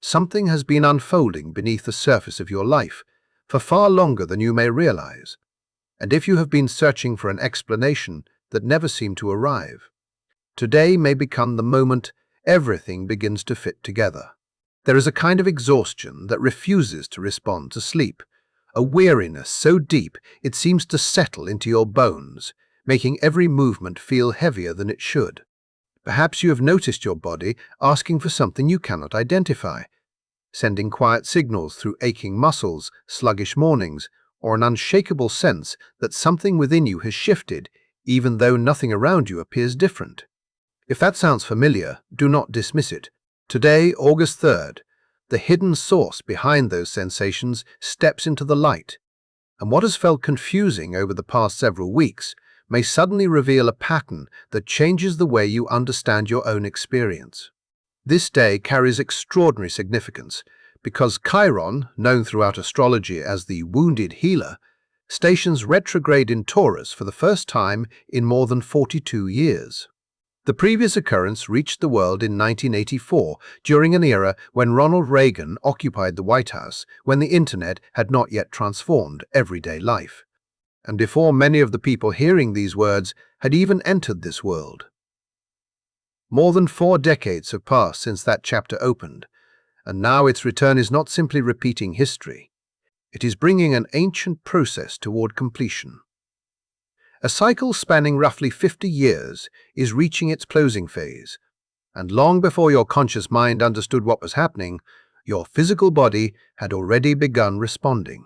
Something has been unfolding beneath the surface of your life for far longer than you may realize. And if you have been searching for an explanation that never seemed to arrive, today may become the moment everything begins to fit together. There is a kind of exhaustion that refuses to respond to sleep, a weariness so deep it seems to settle into your bones, making every movement feel heavier than it should. Perhaps you have noticed your body asking for something you cannot identify, sending quiet signals through aching muscles, sluggish mornings, or an unshakable sense that something within you has shifted, even though nothing around you appears different. If that sounds familiar, do not dismiss it. Today, August 3rd, the hidden source behind those sensations steps into the light, and what has felt confusing over the past several weeks may suddenly reveal a pattern that changes the way you understand your own experience. This day carries extraordinary significance because Chiron, known throughout astrology as the wounded healer, stations retrograde in Taurus for the first time in more than 42 years. The previous occurrence reached the world in 1984, during an era when Ronald Reagan occupied the White House, when the internet had not yet transformed everyday life, and before many of the people hearing these words had even entered this world. More than 4 decades have passed since that chapter opened, and now its return is not simply repeating history. It is bringing an ancient process toward completion. A cycle spanning roughly 50 years is reaching its closing phase, and long before your conscious mind understood what was happening, your physical body had already begun responding.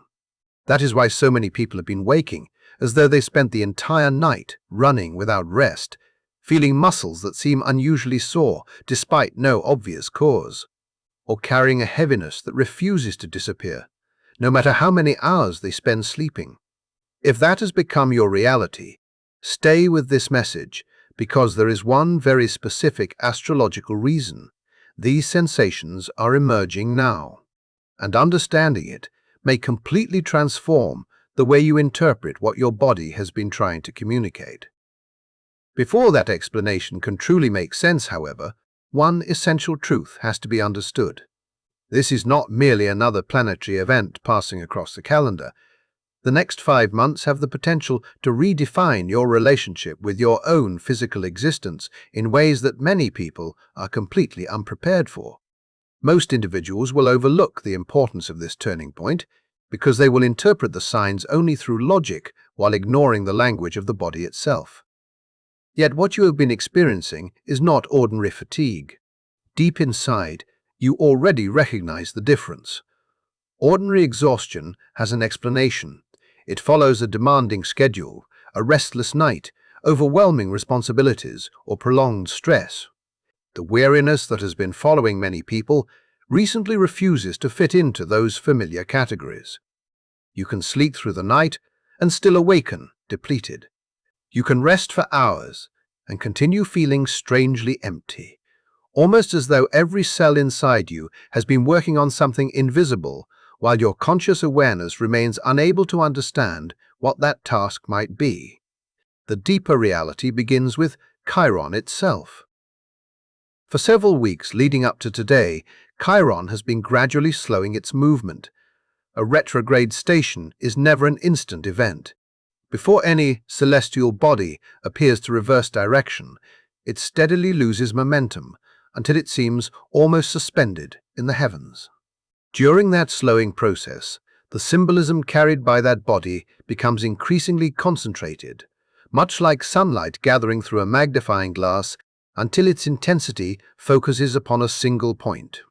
That is why so many people have been waking, as though they spent the entire night running without rest, feeling muscles that seem unusually sore despite no obvious cause, or carrying a heaviness that refuses to disappear, no matter how many hours they spend sleeping. If that has become your reality, stay with this message, because there is one very specific astrological reason these sensations are emerging now, and understanding it may completely transform the way you interpret what your body has been trying to communicate. Before that explanation can truly make sense, however, one essential truth has to be understood. This is not merely another planetary event passing across the calendar. The next 5 months have the potential to redefine your relationship with your own physical existence in ways that many people are completely unprepared for. Most individuals will overlook the importance of this turning point because they will interpret the signs only through logic while ignoring the language of the body itself. Yet what you have been experiencing is not ordinary fatigue. Deep inside, you already recognize the difference. Ordinary exhaustion has an explanation. It follows a demanding schedule, a restless night, overwhelming responsibilities, or prolonged stress. The weariness that has been following many people recently refuses to fit into those familiar categories. You can sleep through the night and still awaken depleted. You can rest for hours and continue feeling strangely empty, almost as though every cell inside you has been working on something invisible, while your conscious awareness remains unable to understand what that task might be. The deeper reality begins with Chiron itself. For several weeks leading up to today, Chiron has been gradually slowing its movement. A retrograde station is never an instant event. Before any celestial body appears to reverse direction, it steadily loses momentum until it seems almost suspended in the heavens. During that slowing process, the symbolism carried by that body becomes increasingly concentrated, much like sunlight gathering through a magnifying glass until its intensity focuses upon a single point.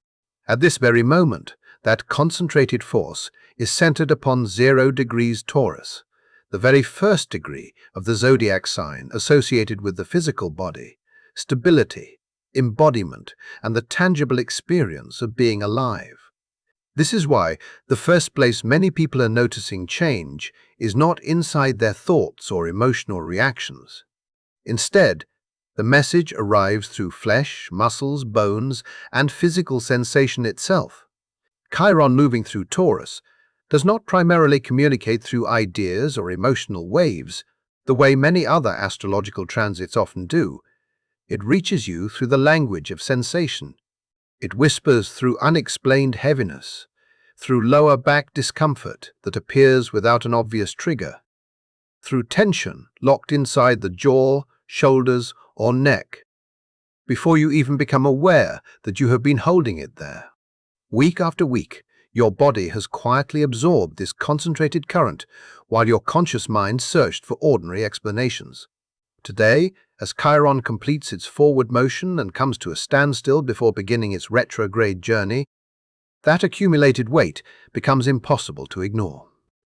At this very moment, that concentrated force is centered upon 0 degrees Taurus, the very first degree of the zodiac sign associated with the physical body, stability, embodiment, and the tangible experience of being alive. This is why the first place many people are noticing change is not inside their thoughts or emotional reactions. Instead, the message arrives through flesh, muscles, bones, and physical sensation itself. Chiron moving through Taurus does not primarily communicate through ideas or emotional waves, the way many other astrological transits often do. It reaches you through the language of sensation. It whispers through unexplained heaviness, through lower back discomfort that appears without an obvious trigger, through tension locked inside the jaw, shoulders, or neck, before you even become aware that you have been holding it there. Week after week, your body has quietly absorbed this concentrated current while your conscious mind searched for ordinary explanations. Today, as Chiron completes its forward motion and comes to a standstill before beginning its retrograde journey, that accumulated weight becomes impossible to ignore.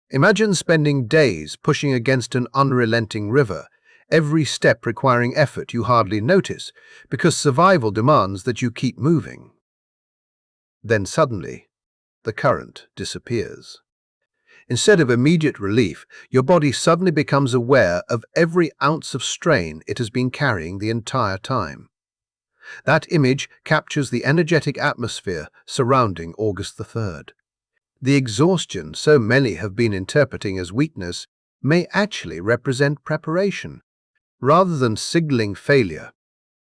Imagine spending days pushing against an unrelenting river, every step requiring effort you hardly notice because survival demands that you keep moving. Then suddenly, the current disappears. Instead of immediate relief, your body suddenly becomes aware of every ounce of strain it has been carrying the entire time. That image captures the energetic atmosphere surrounding August the 3rd. The exhaustion so many have been interpreting as weakness may actually represent preparation. Rather than signaling failure,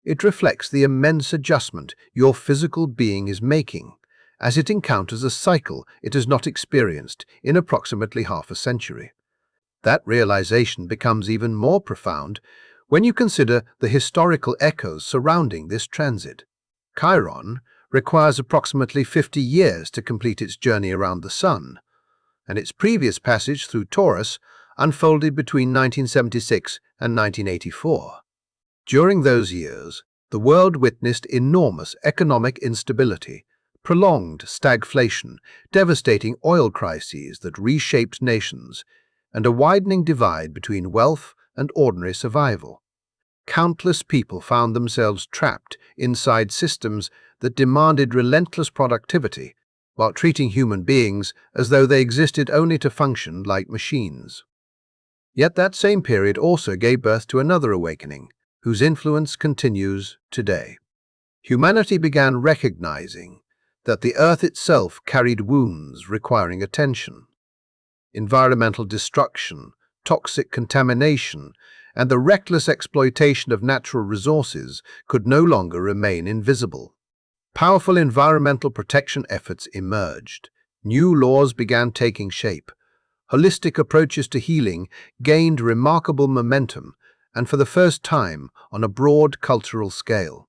it reflects the immense adjustment your physical being is making as it encounters a cycle it has not experienced in approximately half a century. That realization becomes even more profound when you consider the historical echoes surrounding this transit. Chiron requires approximately 50 years to complete its journey around the Sun, and its previous passage through Taurus unfolded between 1976 and 1984. During those years, the world witnessed enormous economic instability, prolonged stagflation, devastating oil crises that reshaped nations, and a widening divide between wealth and ordinary survival. Countless people found themselves trapped inside systems that demanded relentless productivity while treating human beings as though they existed only to function like machines. Yet that same period also gave birth to another awakening, whose influence continues today. Humanity began recognizing that the Earth itself carried wounds requiring attention. Environmental destruction, toxic contamination, and the reckless exploitation of natural resources could no longer remain invisible. Powerful environmental protection efforts emerged. New laws began taking shape. Holistic approaches to healing gained remarkable momentum, and for the first time on a broad cultural scale.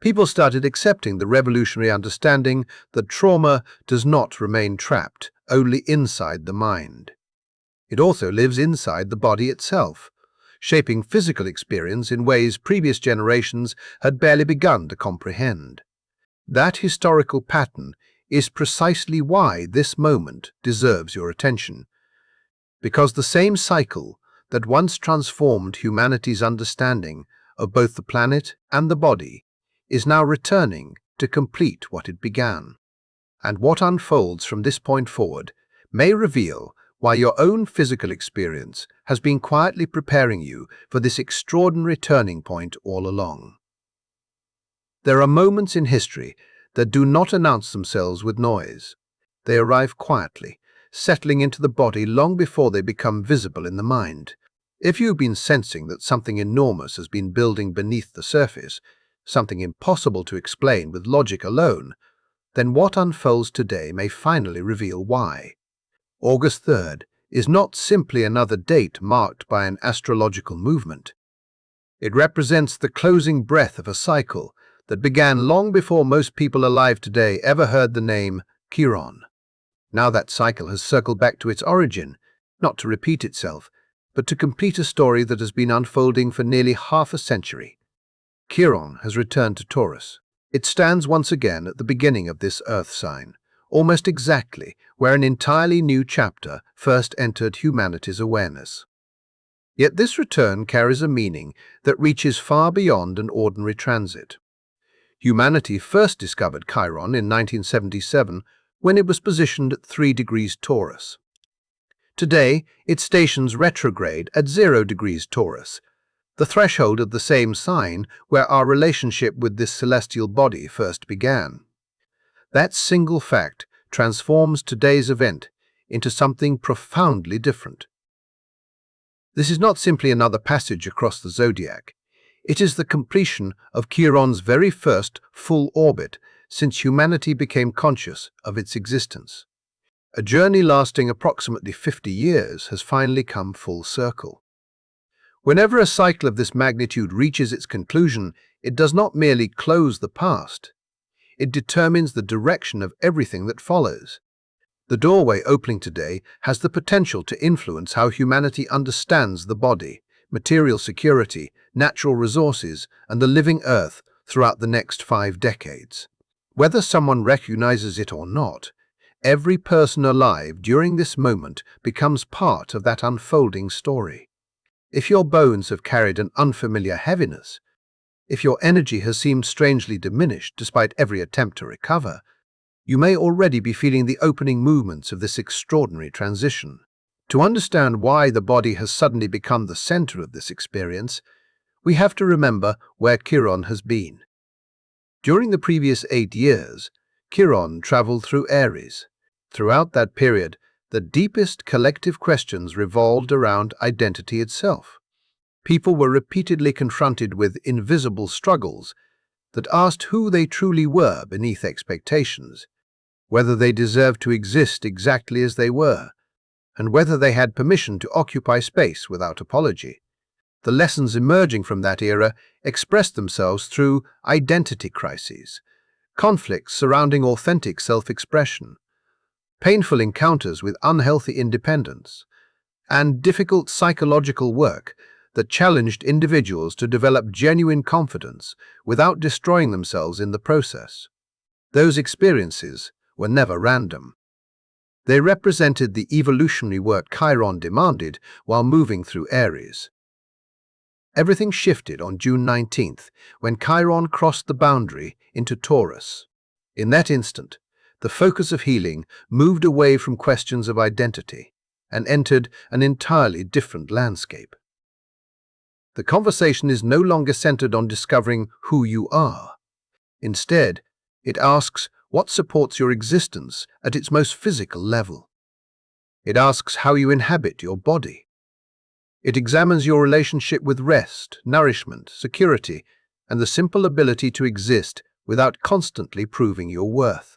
People started accepting the revolutionary understanding that trauma does not remain trapped only inside the mind. It also lives inside the body itself, shaping physical experience in ways previous generations had barely begun to comprehend. That historical pattern is precisely why this moment deserves your attention, because the same cycle that once transformed humanity's understanding of both the planet and the body is now returning to complete what it began. And what unfolds from this point forward may reveal why your own physical experience has been quietly preparing you for this extraordinary turning point all along. There are moments in history that do not announce themselves with noise. They arrive quietly, settling into the body long before they become visible in the mind. If you've been sensing that something enormous has been building beneath the surface, something impossible to explain with logic alone, then what unfolds today may finally reveal why. August 3rd is not simply another date marked by an astrological movement. It represents the closing breath of a cycle that began long before most people alive today ever heard the name Chiron. Now that cycle has circled back to its origin, not to repeat itself, but to complete a story that has been unfolding for nearly half a century. Chiron has returned to Taurus. It stands once again at the beginning of this Earth sign, almost exactly where an entirely new chapter first entered humanity's awareness. Yet this return carries a meaning that reaches far beyond an ordinary transit. Humanity first discovered Chiron in 1977 when it was positioned at 3 degrees Taurus. Today, it stations retrograde at 0 degrees Taurus, the threshold of the same sign where our relationship with this celestial body first began. That single fact transforms today's event into something profoundly different. This is not simply another passage across the zodiac. It is the completion of Chiron's very first full orbit since humanity became conscious of its existence. A journey lasting approximately 50 years has finally come full circle. Whenever a cycle of this magnitude reaches its conclusion, it does not merely close the past. It determines the direction of everything that follows. The doorway opening today has the potential to influence how humanity understands the body, material security, natural resources, and the living earth throughout the next 5 decades. Whether someone recognizes it or not, every person alive during this moment becomes part of that unfolding story. If your bones have carried an unfamiliar heaviness, if your energy has seemed strangely diminished despite every attempt to recover, you may already be feeling the opening movements of this extraordinary transition. To understand why the body has suddenly become the center of this experience, we have to remember where Chiron has been. During the previous 8 years, Chiron traveled through Aries. Throughout that period, the deepest collective questions revolved around identity itself. People were repeatedly confronted with invisible struggles that asked who they truly were beneath expectations, whether they deserved to exist exactly as they were, and whether they had permission to occupy space without apology. The lessons emerging from that era expressed themselves through identity crises, conflicts surrounding authentic self-expression, painful encounters with unhealthy independence, and difficult psychological work that challenged individuals to develop genuine confidence without destroying themselves in the process. Those experiences were never random. They represented the evolutionary work Chiron demanded while moving through Aries. Everything shifted on June 19th when Chiron crossed the boundary into Taurus. In that instant, the focus of healing moved away from questions of identity and entered an entirely different landscape. The conversation is no longer centered on discovering who you are. Instead, it asks what supports your existence at its most physical level. It asks how you inhabit your body. It examines your relationship with rest, nourishment, security, and the simple ability to exist without constantly proving your worth.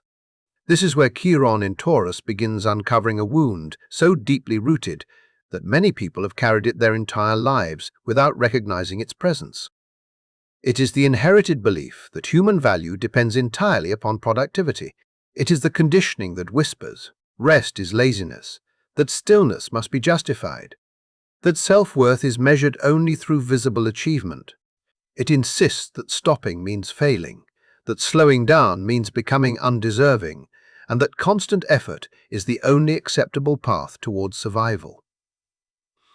This is where Chiron in Taurus begins uncovering a wound so deeply rooted that many people have carried it their entire lives without recognizing its presence. It is the inherited belief that human value depends entirely upon productivity. It is the conditioning that whispers, rest is laziness, that stillness must be justified, that self-worth is measured only through visible achievement. It insists that stopping means failing, that slowing down means becoming undeserving, and that constant effort is the only acceptable path towards survival.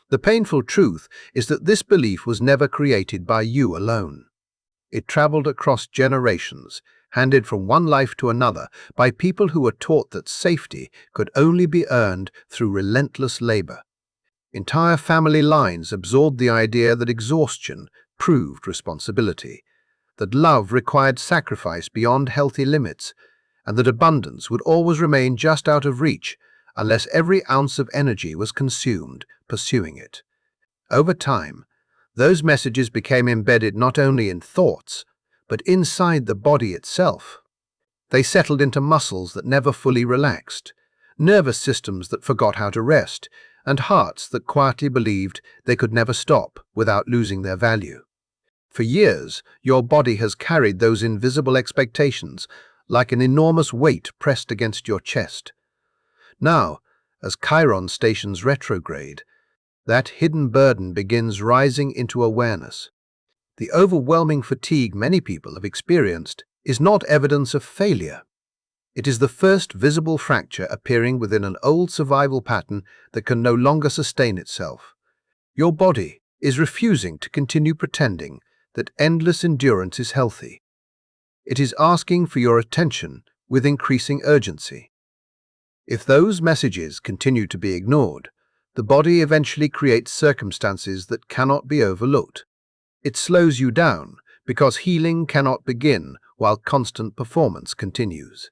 The painful truth is that this belief was never created by you alone. It traveled across generations, handed from one life to another by people who were taught that safety could only be earned through relentless labor. Entire family lines absorbed the idea that exhaustion proved responsibility, that love required sacrifice beyond healthy limits, and that abundance would always remain just out of reach unless every ounce of energy was consumed pursuing it. Over time, those messages became embedded not only in thoughts, but inside the body itself. They settled into muscles that never fully relaxed, nervous systems that forgot how to rest, and hearts that quietly believed they could never stop without losing their value. For years, your body has carried those invisible expectations like an enormous weight pressed against your chest. Now, as Chiron stations retrograde, that hidden burden begins rising into awareness. The overwhelming fatigue many people have experienced is not evidence of failure. It is the first visible fracture appearing within an old survival pattern that can no longer sustain itself. Your body is refusing to continue pretending that endless endurance is healthy. It is asking for your attention with increasing urgency. If those messages continue to be ignored, the body eventually creates circumstances that cannot be overlooked. It slows you down because healing cannot begin while constant performance continues.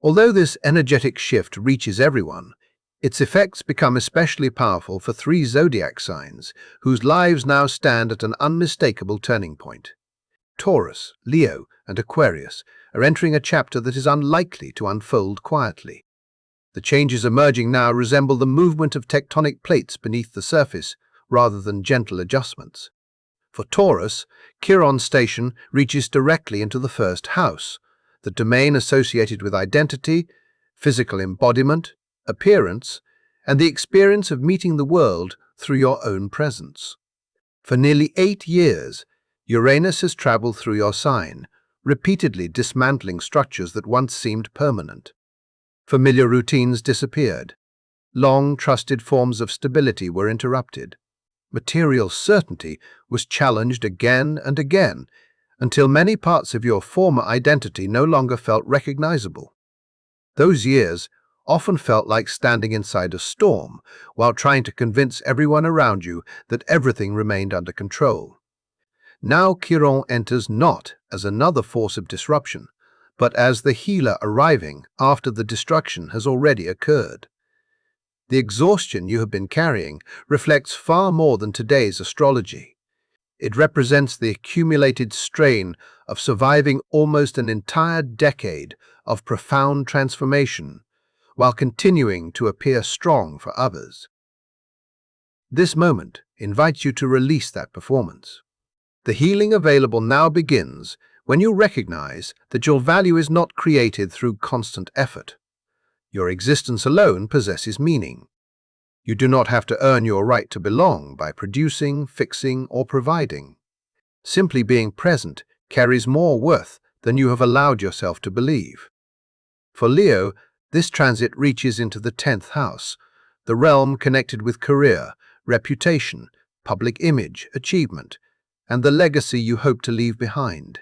Although this energetic shift reaches everyone, its effects become especially powerful for 3 zodiac signs whose lives now stand at an unmistakable turning point. Taurus, Leo, and Aquarius are entering a chapter that is unlikely to unfold quietly. The changes emerging now resemble the movement of tectonic plates beneath the surface rather than gentle adjustments. For Taurus, Chiron's station reaches directly into the first house, the domain associated with identity, physical embodiment, appearance, and the experience of meeting the world through your own presence. For nearly 8 years, Uranus has traveled through your sign, repeatedly dismantling structures that once seemed permanent. Familiar routines disappeared. Long, trusted forms of stability were interrupted. Material certainty was challenged again and again, until many parts of your former identity no longer felt recognizable. Those years often felt like standing inside a storm while trying to convince everyone around you that everything remained under control. Now Chiron enters not as another force of disruption, but as the healer arriving after the destruction has already occurred. The exhaustion you have been carrying reflects far more than today's astrology. It represents the accumulated strain of surviving almost an entire decade of profound transformation, while continuing to appear strong for others. This moment invites you to release that performance. The healing available now begins when you recognize that your value is not created through constant effort. Your existence alone possesses meaning. You do not have to earn your right to belong by producing, fixing, or providing. Simply being present carries more worth than you have allowed yourself to believe. For Leo, this transit reaches into the 10th house, the realm connected with career, reputation, public image, achievement, and the legacy you hope to leave behind.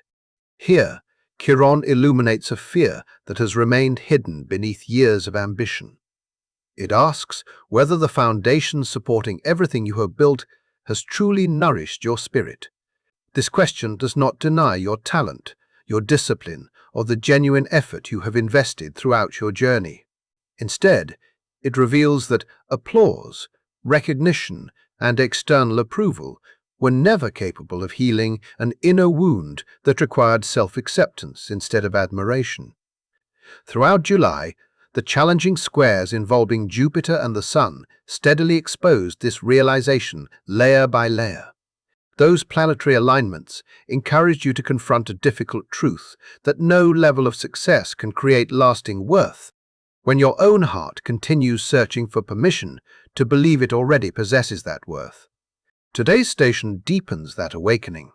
Here, Chiron illuminates a fear that has remained hidden beneath years of ambition. It asks whether the foundation supporting everything you have built has truly nourished your spirit. This question does not deny your talent, your discipline, or the genuine effort you have invested throughout your journey. Instead, it reveals that applause, recognition, and external approval were never capable of healing an inner wound that required self-acceptance instead of admiration. Throughout July, the challenging squares involving Jupiter and the Sun steadily exposed this realization layer by layer. Those planetary alignments encouraged you to confront a difficult truth that no level of success can create lasting worth when your own heart continues searching for permission to believe it already possesses that worth. Today's station deepens that awakening,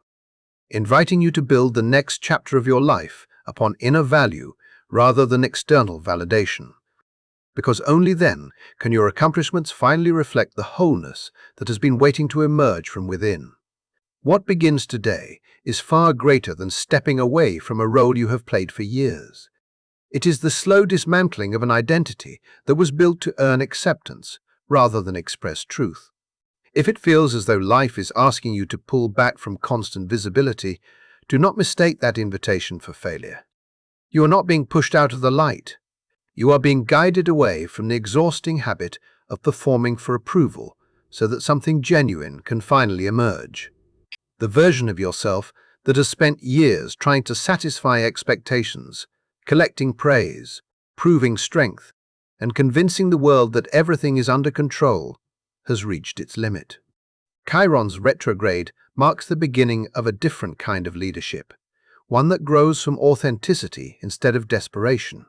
inviting you to build the next chapter of your life upon inner value rather than external validation. Because only then can your accomplishments finally reflect the wholeness that has been waiting to emerge from within. What begins today is far greater than stepping away from a role you have played for years. It is the slow dismantling of an identity that was built to earn acceptance rather than express truth. If it feels as though life is asking you to pull back from constant visibility, do not mistake that invitation for failure. You are not being pushed out of the light. You are being guided away from the exhausting habit of performing for approval so that something genuine can finally emerge. The version of yourself that has spent years trying to satisfy expectations, collecting praise, proving strength, and convincing the world that everything is under control, has reached its limit. Chiron's retrograde marks the beginning of a different kind of leadership, one that grows from authenticity instead of desperation.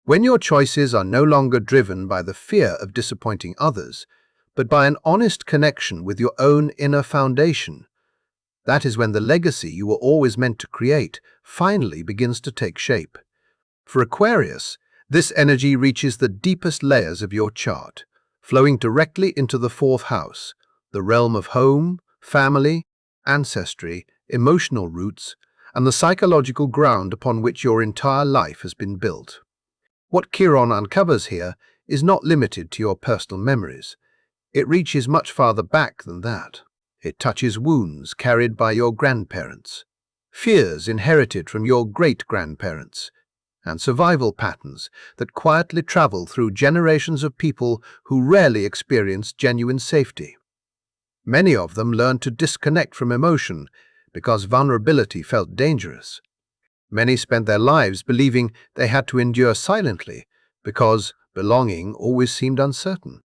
When your choices are no longer driven by the fear of disappointing others, but by an honest connection with your own inner foundation, that is when the legacy you were always meant to create finally begins to take shape. For Aquarius, this energy reaches the deepest layers of your chart, flowing directly into the 4th house, the realm of home, family, ancestry, emotional roots, and the psychological ground upon which your entire life has been built. What Chiron uncovers here is not limited to your personal memories. It reaches much farther back than that. It touches wounds carried by your grandparents, fears inherited from your great-grandparents, and survival patterns that quietly travel through generations of people who rarely experienced genuine safety. Many of them learned to disconnect from emotion because vulnerability felt dangerous. Many spent their lives believing they had to endure silently because belonging always seemed uncertain.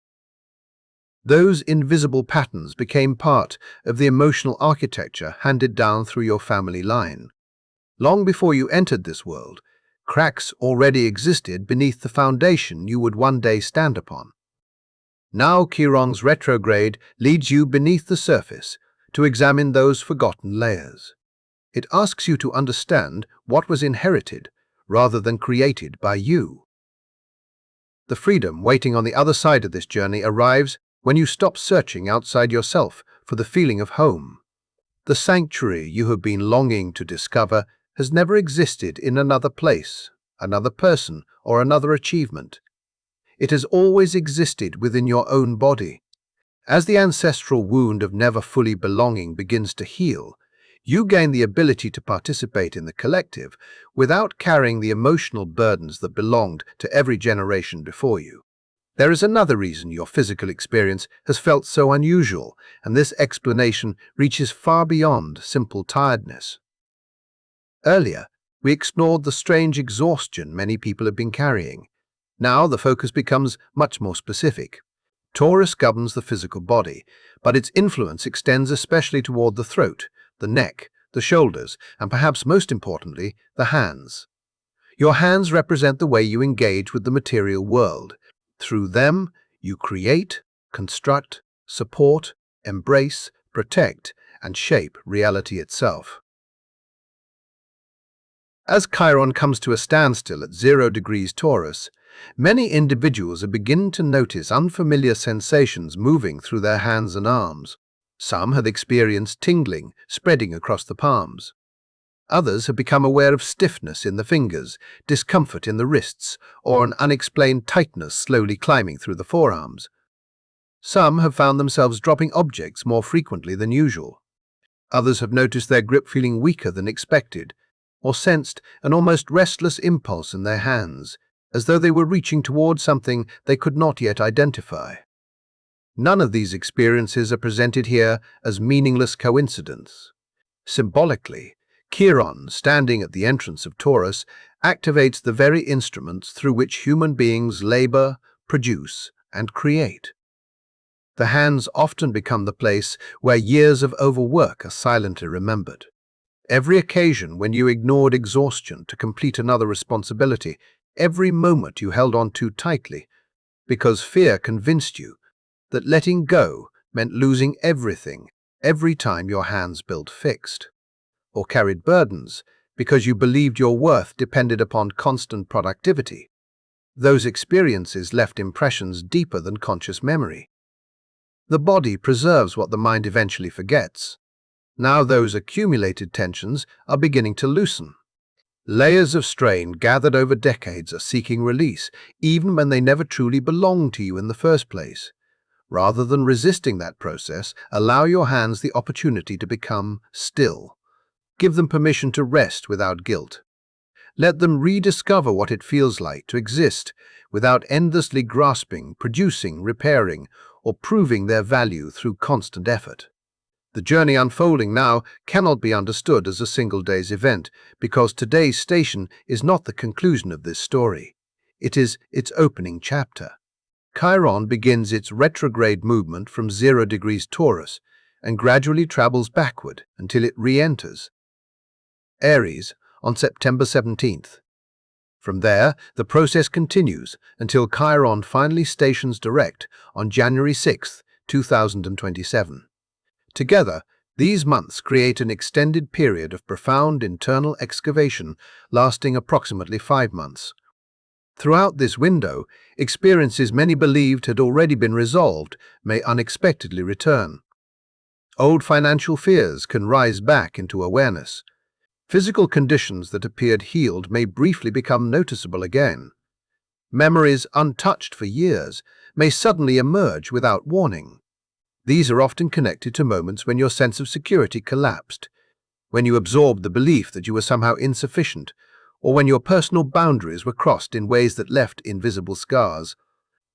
Those invisible patterns became part of the emotional architecture handed down through your family line. Long before you entered this world, cracks already existed beneath the foundation you would one day stand upon. Now Chiron's retrograde leads you beneath the surface to examine those forgotten layers. It asks you to understand what was inherited rather than created by you. The freedom waiting on the other side of this journey arrives when you stop searching outside yourself for the feeling of home. The sanctuary you have been longing to discover has never existed in another place, another person, or another achievement. It has always existed within your own body. As the ancestral wound of never fully belonging begins to heal, you gain the ability to participate in the collective without carrying the emotional burdens that belonged to every generation before you. There is another reason your physical experience has felt so unusual, and this explanation reaches far beyond simple tiredness. Earlier, we explored the strange exhaustion many people have been carrying. Now the focus becomes much more specific. Taurus governs the physical body, but its influence extends especially toward the throat, the neck, the shoulders, and perhaps most importantly, the hands. Your hands represent the way you engage with the material world. Through them, you create, construct, support, embrace, protect, and shape reality itself. As Chiron comes to a standstill at 0 degrees Taurus, many individuals are beginning to notice unfamiliar sensations moving through their hands and arms. Some have experienced tingling spreading across the palms. Others have become aware of stiffness in the fingers, discomfort in the wrists, or an unexplained tightness slowly climbing through the forearms. Some have found themselves dropping objects more frequently than usual. Others have noticed their grip feeling weaker than expected, or sensed an almost restless impulse in their hands, as though they were reaching toward something they could not yet identify. None of these experiences are presented here as meaningless coincidence. Symbolically, Chiron, standing at the entrance of Taurus, activates the very instruments through which human beings labor, produce, and create. The hands often become the place where years of overwork are silently remembered. Every occasion when you ignored exhaustion to complete another responsibility, every moment you held on too tightly, because fear convinced you that letting go meant losing everything every time your hands built fixed, or carried burdens because you believed your worth depended upon constant productivity. Those experiences left impressions deeper than conscious memory. The body preserves what the mind eventually forgets. Now those accumulated tensions are beginning to loosen. Layers of strain gathered over decades are seeking release, even when they never truly belonged to you in the first place. Rather than resisting that process, allow your hands the opportunity to become still. Give them permission to rest without guilt. Let them rediscover what it feels like to exist without endlessly grasping, producing, repairing, or proving their value through constant effort. The journey unfolding now cannot be understood as a single day's event, because today's station is not the conclusion of this story. It is its opening chapter. Chiron begins its retrograde movement from 0 degrees Taurus and gradually travels backward until it re-enters Aries on September 17th. From there, the process continues until Chiron finally stations direct on January 6, 2027. Together, these months create an extended period of profound internal excavation lasting approximately 5 months. Throughout this window, experiences many believed had already been resolved may unexpectedly return. Old financial fears can rise back into awareness. Physical conditions that appeared healed may briefly become noticeable again. Memories untouched for years may suddenly emerge without warning. These are often connected to moments when your sense of security collapsed, when you absorbed the belief that you were somehow insufficient, or when your personal boundaries were crossed in ways that left invisible scars.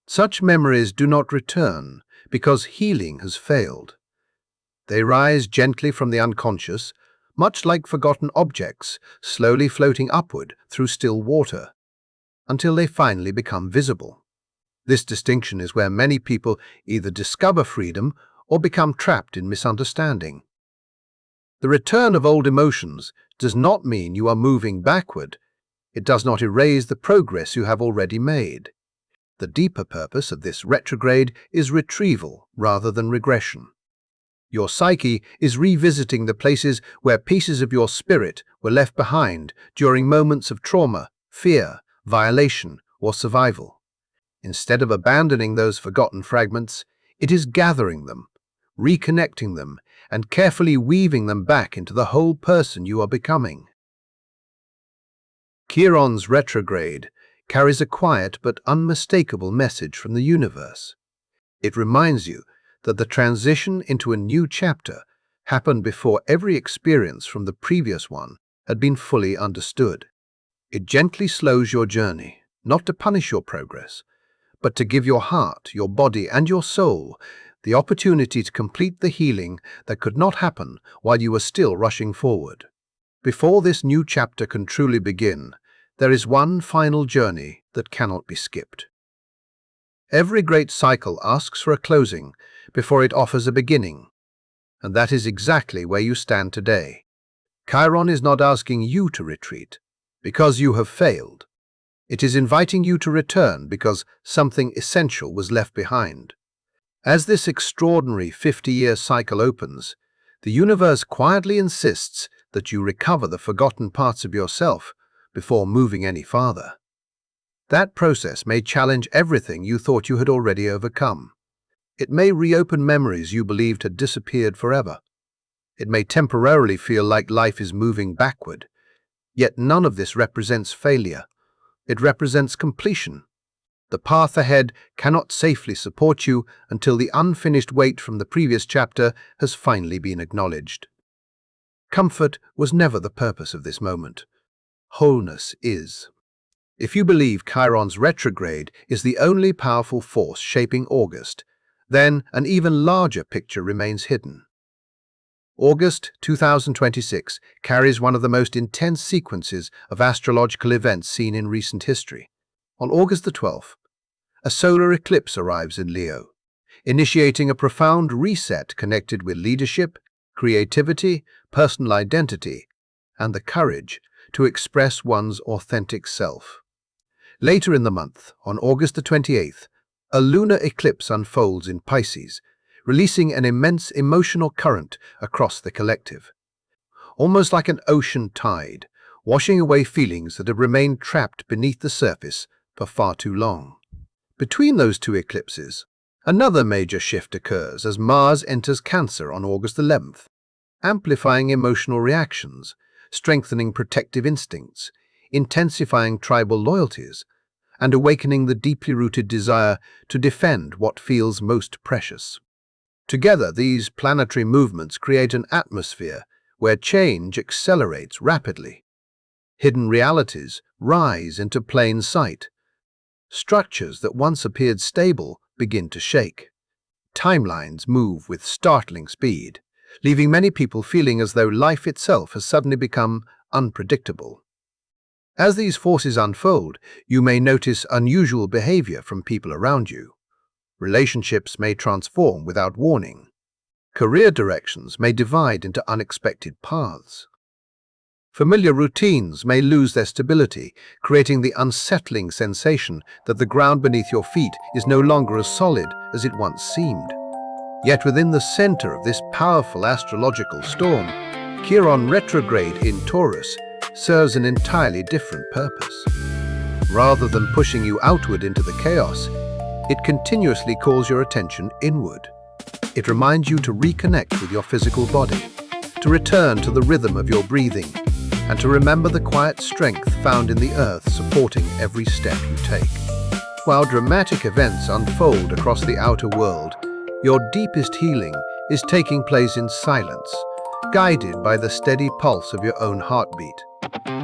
Such memories do not return because healing has failed. They rise gently from the unconscious, much like forgotten objects slowly floating upward through still water, until they finally become visible. This distinction is where many people either discover freedom or become trapped in misunderstanding. The return of old emotions does not mean you are moving backward. It does not erase the progress you have already made. The deeper purpose of this retrograde is retrieval rather than regression. Your psyche is revisiting the places where pieces of your spirit were left behind during moments of trauma, fear, violation, or survival. Instead of abandoning those forgotten fragments, it is gathering them, reconnecting them, and carefully weaving them back into the whole person you are becoming. Chiron's retrograde carries a quiet but unmistakable message from the universe. It reminds you that the transition into a new chapter happened before every experience from the previous one had been fully understood. It gently slows your journey, not to punish your progress, but to give your heart, your body, and your soul the opportunity to complete the healing that could not happen while you were still rushing forward. Before this new chapter can truly begin, there is one final journey that cannot be skipped. Every great cycle asks for a closing before it offers a beginning, and that is exactly where you stand today. Chiron is not asking you to retreat because you have failed. It is inviting you to return because something essential was left behind. As this extraordinary 50-year cycle opens, the universe quietly insists that you recover the forgotten parts of yourself before moving any farther. That process may challenge everything you thought you had already overcome. It may reopen memories you believed had disappeared forever. It may temporarily feel like life is moving backward. Yet none of this represents failure. It represents completion. The path ahead cannot safely support you until the unfinished weight from the previous chapter has finally been acknowledged. Comfort was never the purpose of this moment. Wholeness is. If you believe Chiron's retrograde is the only powerful force shaping August, then an even larger picture remains hidden. August 2026 carries one of the most intense sequences of astrological events seen in recent history. On August the 12th, a solar eclipse arrives in Leo, initiating a profound reset connected with leadership, creativity, personal identity, and the courage to express one's authentic self. Later in the month, on August the 28th, a lunar eclipse unfolds in Pisces, releasing an immense emotional current across the collective. Almost like an ocean tide, washing away feelings that have remained trapped beneath the surface for far too long. Between those two eclipses, another major shift occurs as Mars enters Cancer on August 11th, amplifying emotional reactions, strengthening protective instincts, intensifying tribal loyalties, and awakening the deeply rooted desire to defend what feels most precious. Together, these planetary movements create an atmosphere where change accelerates rapidly. Hidden realities rise into plain sight. Structures that once appeared stable begin to shake. Timelines move with startling speed, leaving many people feeling as though life itself has suddenly become unpredictable. As these forces unfold, you may notice unusual behavior from people around you. Relationships may transform without warning. Career directions may divide into unexpected paths. Familiar routines may lose their stability, creating the unsettling sensation that the ground beneath your feet is no longer as solid as it once seemed. Yet within the center of this powerful astrological storm, Chiron Retrograde in Taurus serves an entirely different purpose. Rather than pushing you outward into the chaos, it continuously calls your attention inward. It reminds you to reconnect with your physical body, to return to the rhythm of your breathing, and to remember the quiet strength found in the earth supporting every step you take. While dramatic events unfold across the outer world, your deepest healing is taking place in silence, guided by the steady pulse of your own heartbeat.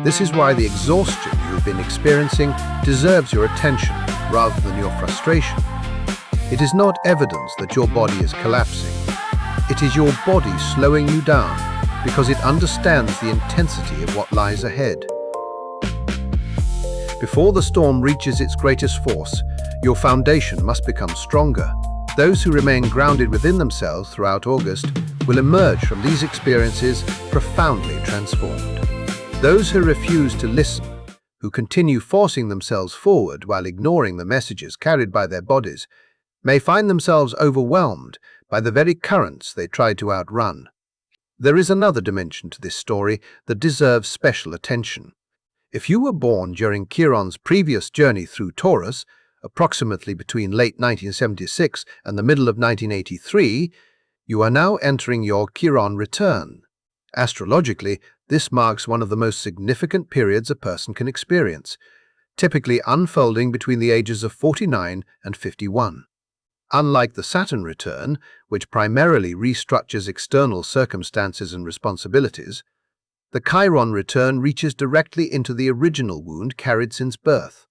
This is why the exhaustion you have been experiencing deserves your attention rather than your frustration. It is not evidence that your body is collapsing. It is your body slowing you down because it understands the intensity of what lies ahead. Before the storm reaches its greatest force, your foundation must become stronger. Those who remain grounded within themselves throughout August will emerge from these experiences profoundly transformed. Those who refuse to listen, who continue forcing themselves forward while ignoring the messages carried by their bodies, may find themselves overwhelmed by the very currents they try to outrun. There is another dimension to this story that deserves special attention. If you were born during Chiron's previous journey through Taurus, approximately between late 1976 and the middle of 1983, you are now entering your Chiron return. Astrologically, this marks one of the most significant periods a person can experience, typically unfolding between the ages of 49 and 51. Unlike the Saturn return, which primarily restructures external circumstances and responsibilities, the Chiron return reaches directly into the original wound carried since birth.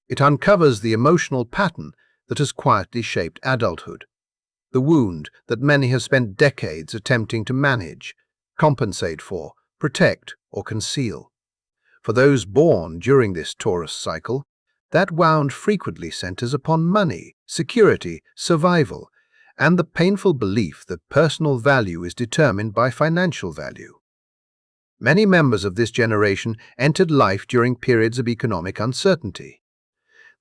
It uncovers the emotional pattern that has quietly shaped adulthood, the wound that many have spent decades attempting to manage, compensate for, protect, or conceal. For those born during this Taurus cycle, that wound frequently centers upon money, security, survival, and the painful belief that personal value is determined by financial value. Many members of this generation entered life during periods of economic uncertainty.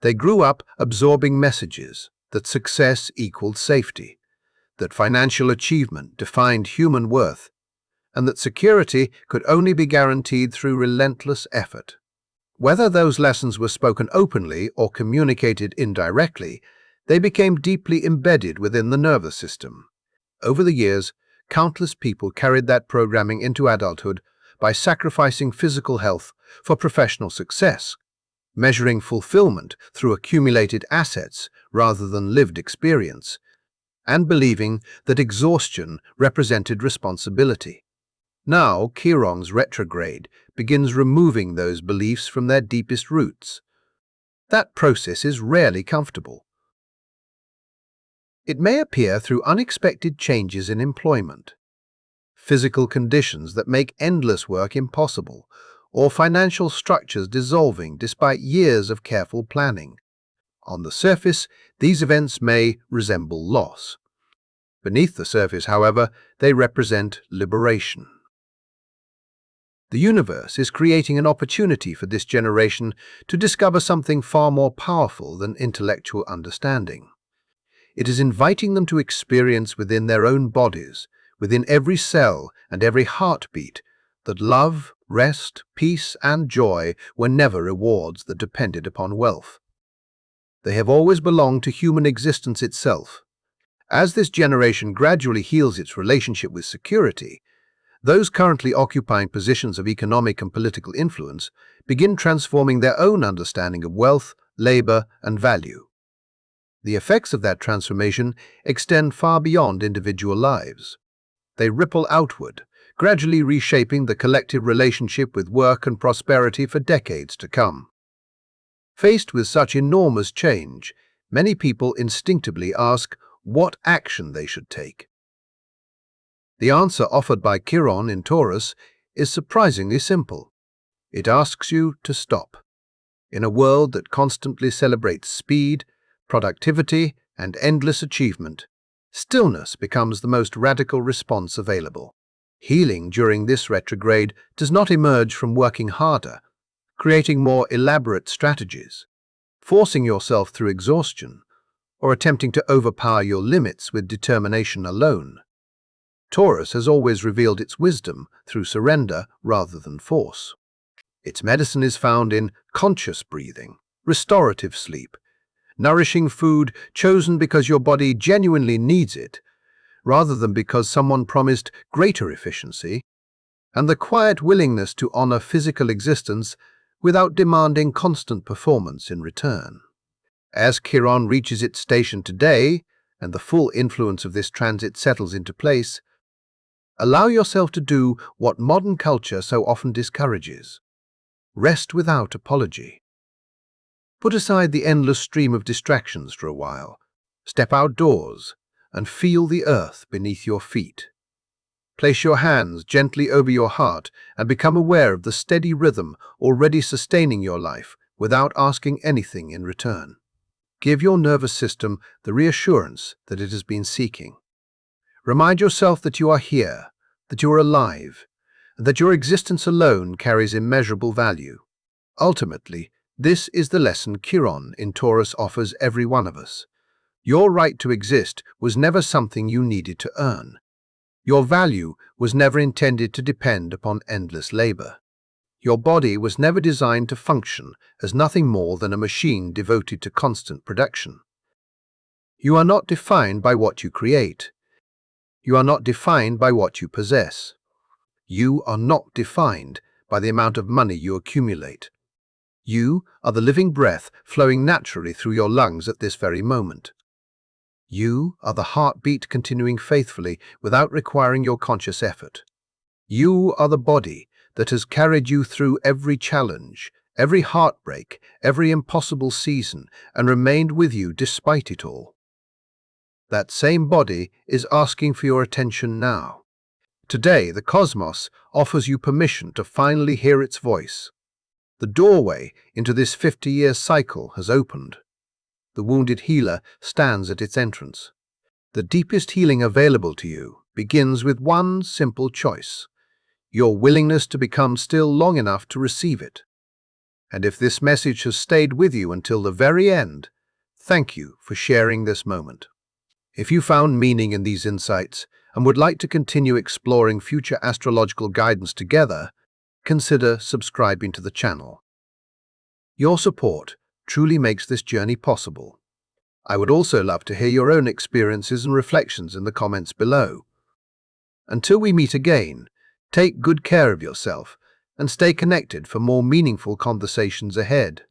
They grew up absorbing messages that success equaled safety, that financial achievement defined human worth, and that security could only be guaranteed through relentless effort. Whether those lessons were spoken openly or communicated indirectly, they became deeply embedded within the nervous system. Over the years, countless people carried that programming into adulthood by sacrificing physical health for professional success, measuring fulfillment through accumulated assets rather than lived experience, and believing that exhaustion represented responsibility. Now, Chiron's retrograde begins removing those beliefs from their deepest roots. That process is rarely comfortable. It may appear through unexpected changes in employment, physical conditions that make endless work impossible, or financial structures dissolving despite years of careful planning. On the surface, these events may resemble loss. Beneath the surface, however, they represent liberation. The universe is creating an opportunity for this generation to discover something far more powerful than intellectual understanding. It is inviting them to experience within their own bodies, within every cell and every heartbeat, that love, rest, peace, and joy were never rewards that depended upon wealth. They have always belonged to human existence itself. As this generation gradually heals its relationship with security, those currently occupying positions of economic and political influence begin transforming their own understanding of wealth, labor, and value. The effects of that transformation extend far beyond individual lives. They ripple outward, gradually reshaping the collective relationship with work and prosperity for decades to come. Faced with such enormous change, many people instinctively ask what action they should take. The answer offered by Chiron in Taurus is surprisingly simple. It asks you to stop. In a world that constantly celebrates speed, productivity, and endless achievement, stillness becomes the most radical response available. Healing during this retrograde does not emerge from working harder, creating more elaborate strategies, forcing yourself through exhaustion, or attempting to overpower your limits with determination alone. Taurus has always revealed its wisdom through surrender rather than force. Its medicine is found in conscious breathing, restorative sleep, nourishing food chosen because your body genuinely needs it, rather than because someone promised greater efficiency, and the quiet willingness to honor physical existence without demanding constant performance in return. As Chiron reaches its station today, and the full influence of this transit settles into place, allow yourself to do what modern culture so often discourages. Rest without apology. Put aside the endless stream of distractions for a while. Step outdoors and feel the earth beneath your feet. Place your hands gently over your heart and become aware of the steady rhythm already sustaining your life without asking anything in return. Give your nervous system the reassurance that it has been seeking. Remind yourself that you are here, that you are alive, and that your existence alone carries immeasurable value. Ultimately, this is the lesson Chiron in Taurus offers every one of us. Your right to exist was never something you needed to earn. Your value was never intended to depend upon endless labor. Your body was never designed to function as nothing more than a machine devoted to constant production. You are not defined by what you create. You are not defined by what you possess. You are not defined by the amount of money you accumulate. You are the living breath flowing naturally through your lungs at this very moment. You are the heartbeat continuing faithfully without requiring your conscious effort. You are the body that has carried you through every challenge, every heartbreak, every impossible season, and remained with you despite it all. That same body is asking for your attention now. Today, the cosmos offers you permission to finally hear its voice. The doorway into this 50-year cycle has opened. The wounded healer stands at its entrance. The deepest healing available to you begins with one simple choice: your willingness to become still long enough to receive it. And if this message has stayed with you until the very end, thank you for sharing this moment. If you found meaning in these insights and would like to continue exploring future astrological guidance together, consider subscribing to the channel. Your support truly makes this journey possible. I would also love to hear your own experiences and reflections in the comments below. Until we meet again, take good care of yourself and stay connected for more meaningful conversations ahead.